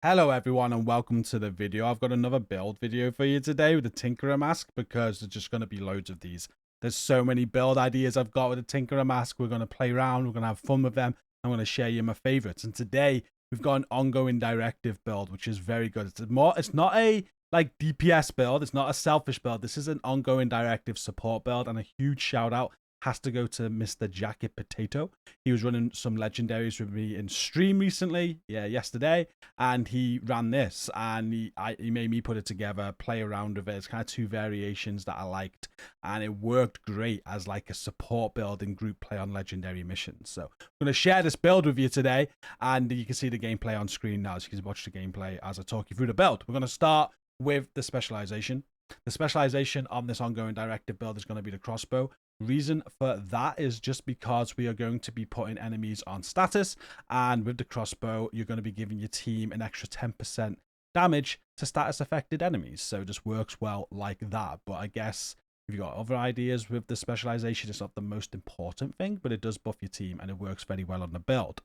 Hello everyone and welcome to the video. I've got another build video for you today with the Tinkerer mask because there's just going to be loads of these. There's so many build ideas I've got with the Tinkerer mask. We're going to play around, we're going to have fun with them. I'm going to share you my favorites. And today we've got an ongoing directive build, which is very good. It's not a like DPS build. It's not a selfish build. This is an ongoing directive support build, and a huge shout out has to go to Mr. Jacket Potato. He was running some legendaries with me in stream recently, yesterday, and he ran this, and he made me put it together, play around with it. It's kind of two variations that I liked, and it worked great as like a support build in group play on legendary missions. So I'm going to share this build with you today, and you can see the gameplay on screen now, so you can watch the gameplay as I talk you through the build. We're going to start with the specialization. The specialization on this ongoing directive build is going to be the crossbow. Reason for that is just because we are going to be putting enemies on status, and with the crossbow you're going to be giving your team an extra 10% damage to status affected enemies, so it just works well like that. But I guess if you've got other ideas with the specialization, it's not the most important thing, but it does buff your team and it works very well on the build.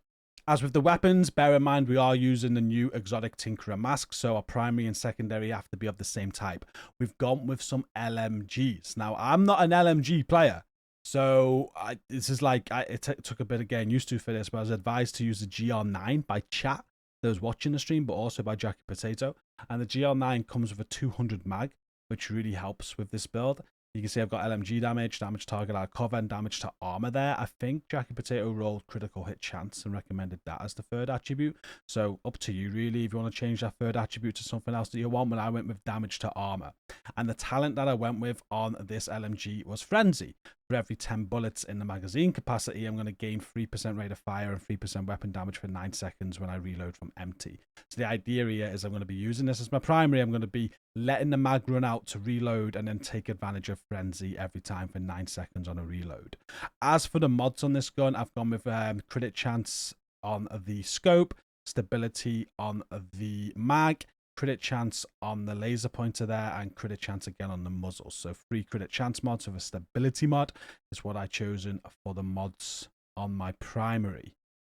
As with the weapons, bear in mind we are using the new exotic Tinkerer mask, so our primary and secondary have to be of the same type. We've gone with some LMGs. Now, I'm not an LMG player, so this is like, it took a bit of getting used to for this, but I was advised to use the GR9 by chat that was watching the stream, but also by Jackie Potato. And the GR9 comes with a 200 mag, which really helps with this build. You can see I've got LMG damage, damage target out cover, and damage to armor there. I think Jackie Potato rolled critical hit chance and recommended that as the third attribute. So up to you really if you want to change that third attribute to something else that you want, but I went with damage to armor. And the talent that I went with on this LMG was Frenzy. For every 10 bullets in the magazine capacity, I'm going to gain 3% rate of fire and 3% weapon damage for 9 seconds when I reload from empty. So the idea here is I'm going to be using this as my primary. I'm going to be letting the mag run out to reload and then take advantage of Frenzy every time for 9 seconds on a reload. As for the mods on this gun, I've gone with crit chance on the scope, stability on the mag, crit chance on the laser pointer there, and crit chance again on the muzzle. So 3 crit chance mods with a stability mod is what I've chosen for the mods on my primary.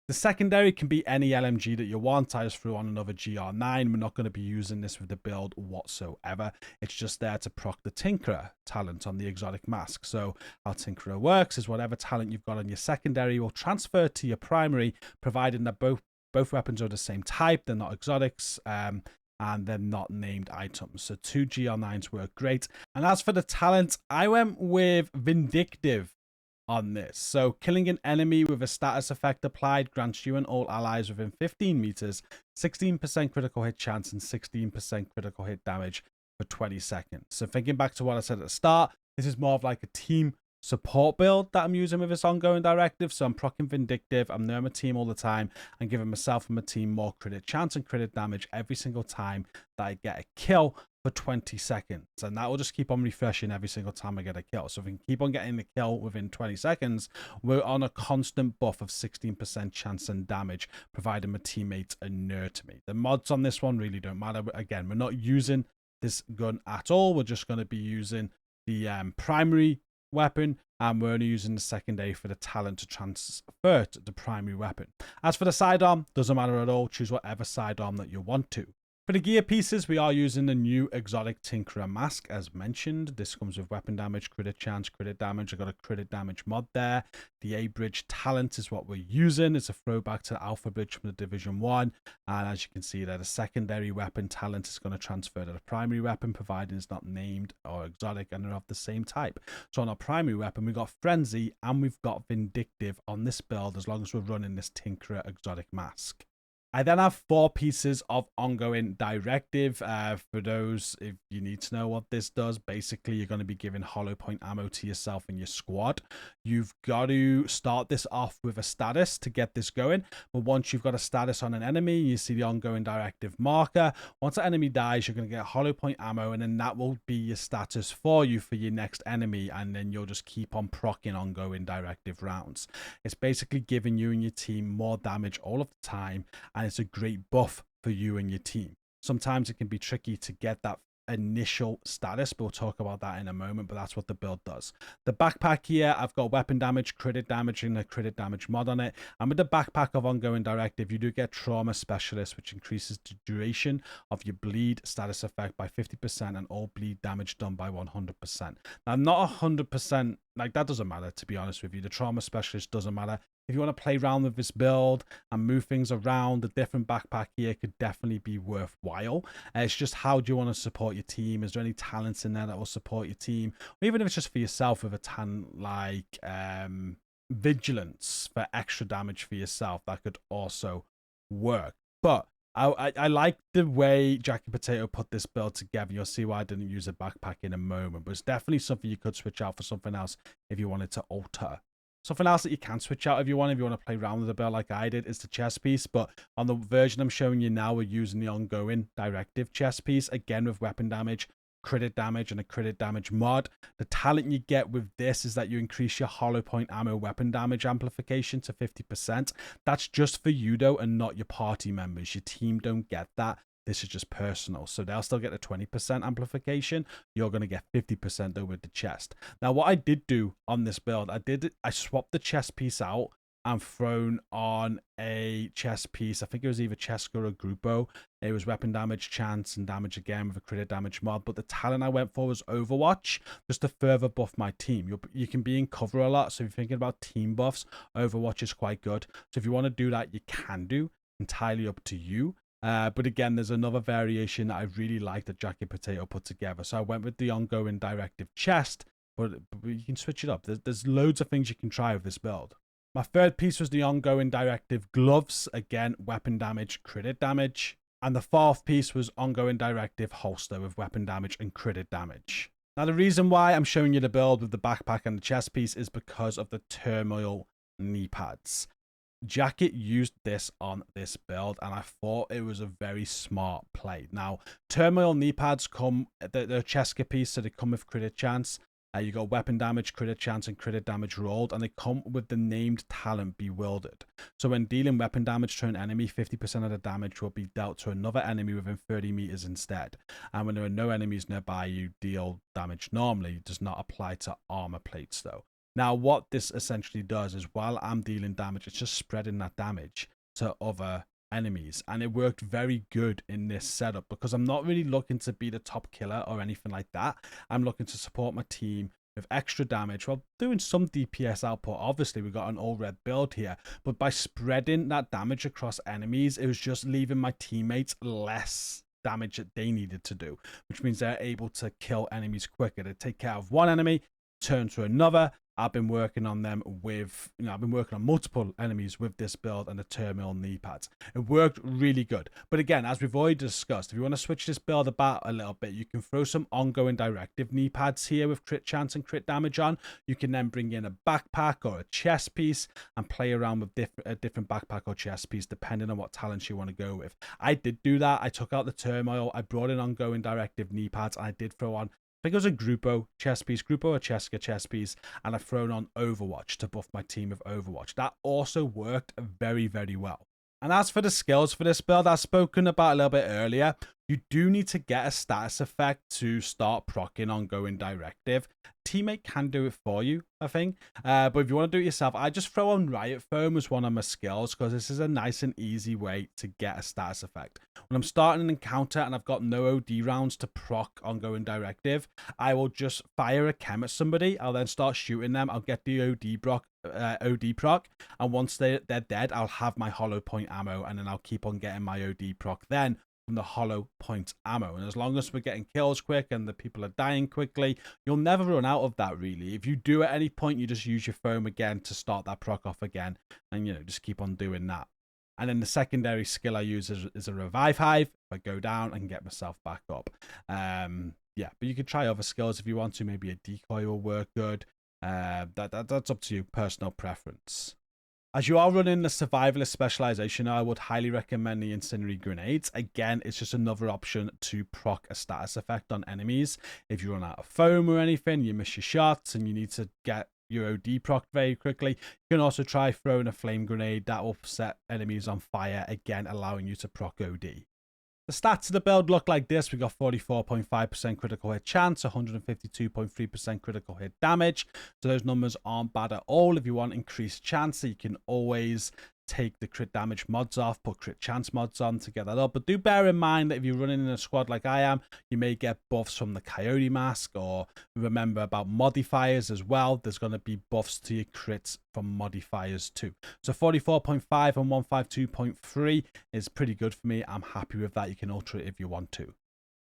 The secondary can be any LMG that you want. I just threw on another GR9. We're not going to be using this with the build whatsoever. It's just there to proc the Tinkerer talent on the exotic mask. So how Tinkerer works is whatever talent you've got on your secondary will transfer to your primary, providing that both weapons are the same type. They're not exotics. And they're not named items. So 2 GR9s work great. And as for the talent, I went with Vindictive on this. So killing an enemy with a status effect applied grants you and all allies within 15 meters 16% critical hit chance and 16% critical hit damage for 20 seconds. So thinking back to what I said at the start, this is more of like a team support build that I'm using with this ongoing directive. So I'm proccing Vindictive, I'm near my team all the time, and giving myself and my team more crit chance and crit damage every single time that I get a kill for 20 seconds. And that will just keep on refreshing every single time I get a kill. So if we can keep on getting the kill within 20 seconds, we're on a constant buff of 16% chance and damage, providing my teammates are near to me. The mods on this one really don't matter. Again, we're not using this gun at all. We're just going to be using the primary weapon, and we're only using the secondary for the talent to transfer to the primary weapon. As for the sidearm, doesn't matter at all. Choose whatever sidearm that you want to. For the gear pieces, we are using the new exotic Tinkerer mask, as mentioned. This comes with weapon damage, crit chance, crit damage. I've got a crit damage mod there. The A-Bridge talent is what we're using. It's a throwback to Alpha Bridge from the Division 1. And as you can see there, the secondary weapon talent is going to transfer to the primary weapon, providing it's not named or exotic and they're of the same type. So on our primary weapon, we've got Frenzy and we've got Vindictive on this build, as long as we're running this Tinkerer exotic mask. I then have 4 pieces of ongoing directive. For those, if you need to know what this does, basically you're going to be giving hollow point ammo to yourself and your squad. You've got to start this off with a status to get this going. But once you've got a status on an enemy, you see the ongoing directive marker. Once the enemy dies, you're going to get hollow point ammo, and then that will be your status for you for your next enemy. And then you'll just keep on proccing ongoing directive rounds. It's basically giving you and your team more damage all of the time, and it's a great buff for you and your team. Sometimes it can be tricky to get that initial status, but we'll talk about that in a moment, but that's what the build does. The backpack here, I've got weapon damage, crit damage, and a crit damage mod on it. And with the backpack of Ongoing Directive, you do get Trauma Specialist, which increases the duration of your bleed status effect by 50% and all bleed damage done by 100%. Now, not 100%, like that doesn't matter, to be honest with you. The Trauma Specialist doesn't matter. If you want to play around with this build and move things around, the different backpack here could definitely be worthwhile. It's just, how do you want to support your team? Is there any talents in there that will support your team? Or even if it's just for yourself, with a talent like Vigilance for extra damage for yourself, that could also work. But I like the way Jackie Potato put this build together. You'll see why I didn't use a backpack in a moment, but it's definitely something you could switch out for something else if you wanted to alter. Something else that you can switch out if you want to play around with the build like I did, is the chest piece. But on the version I'm showing you now, we're using the Ongoing Directive chest piece, again with weapon damage, crit damage, and a crit damage mod. The talent you get with this is that you increase your hollow point ammo weapon damage amplification to 50%. That's just for you though, and not your party members. Your team don't get that. This is just personal. So they'll still get a 20% amplification. You're going to get 50% though with the chest. Now, what I did do on this build, I swapped the chest piece out and thrown on a chest piece. I think it was either Chesker or Grupo. It was weapon damage, chance, and damage again with a crit damage mod. But the talent I went for was Overwatch, just to further buff my team. You can be in cover a lot, so if you're thinking about team buffs, Overwatch is quite good. So if you want to do that, you can do. Entirely up to you. But again, there's another variation that I really like that Jackie Potato put together. So I went with the Ongoing Directive chest, but you can switch it up. There's loads of things you can try with this build. My third piece was the Ongoing Directive gloves. Again, weapon damage, crit damage. And the fourth piece was Ongoing Directive holster with weapon damage and crit damage. Now, the reason why I'm showing you the build with the backpack and the chest piece is because of the Turmoil knee pads. Jacket used this on this build, and I thought it was a very smart play. Now, Turmoil knee pads come, they're Chesker piece, so they come with crit chance. You got weapon damage, crit chance, and crit damage rolled, and they come with the named talent Bewildered. So when dealing weapon damage to an enemy, 50% of the damage will be dealt to another enemy within 30 meters instead. And when there are no enemies nearby, you deal damage normally. It does not apply to armor plates though. Now, what this essentially does is, while I'm dealing damage, it's just spreading that damage to other enemies. And it worked very good in this setup because I'm not really looking to be the top killer or anything like that. I'm looking to support my team with extra damage while doing some DPS output. Obviously, we got an all red build here, but by spreading that damage across enemies, it was just leaving my teammates less damage that they needed to do, which means they're able to kill enemies quicker. They take care of one enemy, turn to another. I've been working on them with, I've been working on multiple enemies with this build and the Turmoil knee pads. It worked really good. But again, as we've already discussed, if you want to switch this build about a little bit, you can throw some Ongoing Directive knee pads here with crit chance and crit damage on. You can then bring in a backpack or a chest piece and play around with a different backpack or chest piece, depending on what talents you want to go with. I did do that. I took out the Turmoil. I brought in Ongoing Directive knee pads, and I did throw on, I think it was a Grupo chest piece, Grupo or Chesker chest piece, and I've thrown on Overwatch to buff my team with Overwatch. That also worked very, very well. And as for the skills for this build, I've spoken about a little bit earlier, you do need to get a status effect to start proccing Ongoing Directive. Teammate can do it for you, I think. But if you want to do it yourself, I just throw on Riot Foam as one of my skills because this is a nice and easy way to get a status effect. When I'm starting an encounter and I've got no OD rounds to proc Ongoing Directive, I will just fire a chem at somebody. I'll then start shooting them. I'll get the OD proc, and once they're dead, I'll have my hollow point ammo, and then I'll keep on getting my OD proc then from the hollow point ammo. And as long as we're getting kills quick and the people are dying quickly, you'll never run out of that really. If you do at any point, you just use your foam again to start that proc off again, and just keep on doing that. And then the secondary skill I use is a Revive Hive. If I go down, I can get myself back up. Yeah, but you could try other skills if you want to. Maybe a decoy will work good. That's up to you, personal preference. As you are running the survivalist specialization, I would highly recommend the incendiary grenades. Again, it's just another option to proc a status effect on enemies. If you run out of foam or anything, you miss your shots and you need to get your OD proc very quickly, you can also try throwing a flame grenade. That will set enemies on fire, again allowing you to proc OD. The stats of the build look like this. We got 44.5% critical hit chance, 152.3% critical hit damage. So those numbers aren't bad at all. If you want increased chance, you can always take the crit damage mods off, put crit chance mods on to get that up. But do bear in mind that if you're running in a squad like I am, you may get buffs from the coyote mask, or remember about modifiers as well. There's going to be buffs to your crits from modifiers too. So 44.5 and 152.3 is pretty good for me. I'm happy with that. You can alter it if you want to.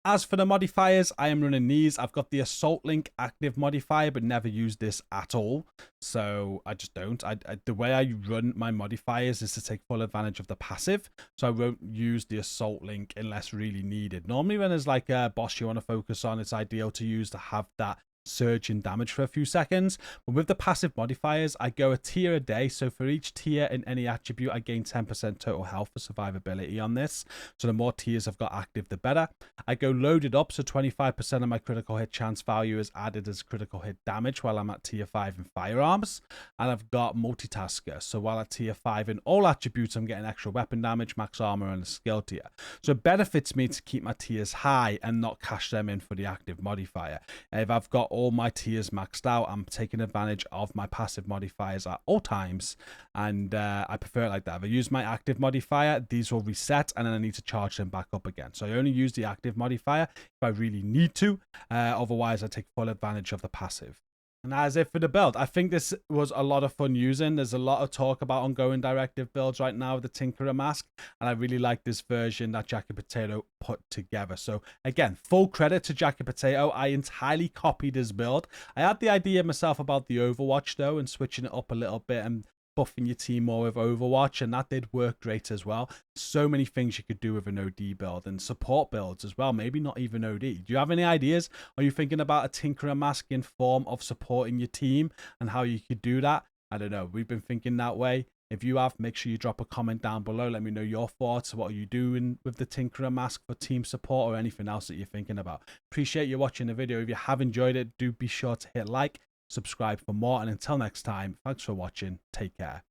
As for the modifiers, I am running these. I've got the Assault Link active modifier, but never used this at all. So I just don't. The way I run my modifiers is to take full advantage of the passive. So I won't use the Assault Link unless really needed. Normally when there's like a boss you want to focus on, it's ideal to use to have that surge in damage for a few seconds. But with the passive modifiers, I go a tier a day. So for each tier in any attribute, I gain 10% total health for survivability on this. So the more tiers I've got active, the better. I go loaded up, so 25% of my critical hit chance value is added as critical hit damage while I'm at tier 5 in firearms. And I've got multitasker, so while at tier 5 in all attributes, I'm getting extra weapon damage, max armor, and a skill tier. So it benefits me to keep my tiers high and not cash them in for the active modifier. If I've got all my tiers maxed out, I'm taking advantage of my passive modifiers at all times, and I prefer it like that. If I use my active modifier, these will reset and then I need to charge them back up again. So I only use the active modifier if I really need to, otherwise I take full advantage of the passive. And that is it for the build. I think this was a lot of fun using. There's a lot of talk about ongoing directive builds right now with the Tinkerer mask, and I really like this version that Jackie Potato put together. So again, full credit to Jackie Potato. I entirely copied his build. I had the idea myself about the Overwatch though, and switching it up a little bit and buffing your team more with Overwatch, and that did work great as well. So many things you could do with an OD build and support builds as well, maybe not even OD. Do you have any ideas? Are you thinking about a Tinkerer mask in form of supporting your team and how you could do that? I don't know, we've been thinking that way. If you have, make sure you drop a comment down below. Let me know your thoughts. What are you doing with the Tinkerer mask for team support or anything else that you're thinking about? Appreciate you watching the video. If you have enjoyed it, do be sure to hit like, subscribe for more, and until next time, thanks for watching. Take care.